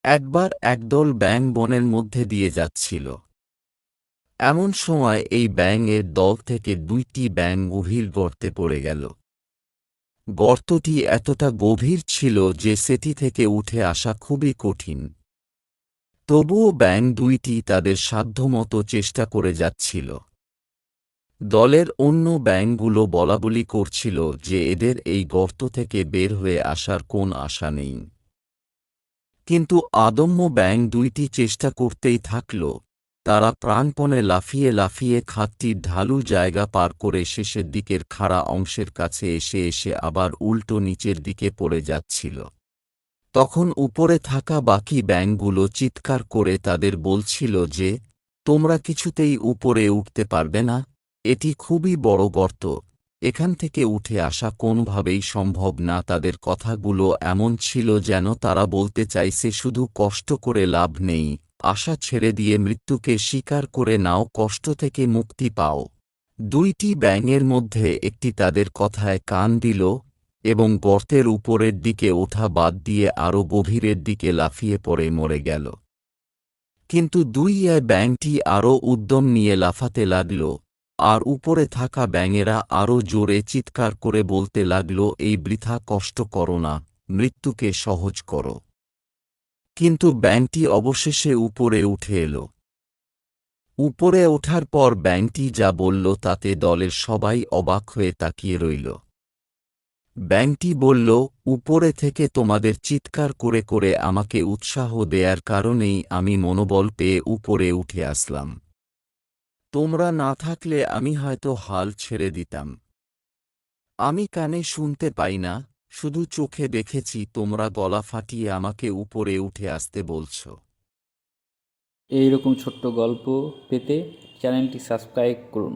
একবার একদল ব্যাঙ বনের মধ্যে দিয়ে যাচ্ছিল। এমন সময় এই ব্যাঙের দল থেকে ২টি ব্যাঙ গভীর গর্তে পড়ে গেল। গর্তটি এতটা গভীর ছিল যে সেটি থেকে উঠে আসা খুবই কঠিন। তবুও ব্যাঙ ২টি তাদের সাধ্যমতো চেষ্টা করে যাচ্ছিল। দলের অন্য ব্যাঙগুলো বলাবলি করছিল যে এদের এই গর্ত থেকে বের হয়ে আসার কোন আশা নেই। কিন্তু আদম্য ব্যাঙ ২টি চেষ্টা করতেই থাকল। তারা প্রাণপণে লাফিয়ে লাফিয়ে খাতটির ঢালু জায়গা পার করে শেষের দিকের খাড়া অংশের কাছে এসে এসে আবার উল্টো নিচের দিকে পড়ে যাচ্ছিল। তখন উপরে থাকা বাকি ব্যাঙগুলো চিৎকার করে তাদের বলছিল যে, তোমরা কিছুতেই উপরে উঠতে পারবে না, এটি খুবই বড় গর্ত, এখান থেকে উঠে আসা কোনোভাবেই সম্ভব না। তাদের কথাগুলো এমন ছিল যেন তারা বলতে চাইছে শুধু কষ্ট করে লাভ নেই, আশা ছেড়ে দিয়ে মৃত্যুকে স্বীকার করে নাও, কষ্ট থেকে মুক্তি পাও। ২টি ব্যাঙের মধ্যে একটি তাদের কথায় কান দিল এবং গর্তের উপরের দিকে ওঠা বাদ দিয়ে আরও গভীরের দিকে লাফিয়ে পড়ে মরে গেল। কিন্তু ব্যাঙটি আরও উদ্যম নিয়ে লাফাতে লাগল, আর উপরে থাকা ব্যাঙেরা আরও জোরে চিৎকার করে বলতে লাগল, এই বৃথা কষ্ট করো না, মৃত্যুকে সহজ করো। কিন্তু ব্যাঙটি অবশেষে উপরে উঠে এল। উপরে ওঠার পর ব্যাঙটি যা বলল তাতে দলের সবাই অবাক হয়ে তাকিয়ে রইল। ব্যাঙটি বলল, উপরে থেকে তোমাদের চিৎকার করে করে আমাকে উৎসাহ দেয়ার কারণেই আমি মনোবল পেয়ে উপরে উঠে আসলাম। তোমরা না থাকলে আমি হয়তো হাল ছেড়ে দিতাম। আমি কানে শুনতে পাই না, শুধু চোখে দেখেছি তোমরা গলা ফাটিয়ে আমাকে উপরে উঠে আসতে বলছ। এই রকম ছোট্ট গল্প পেতে চ্যানেলটি সাবস্ক্রাইব করুন।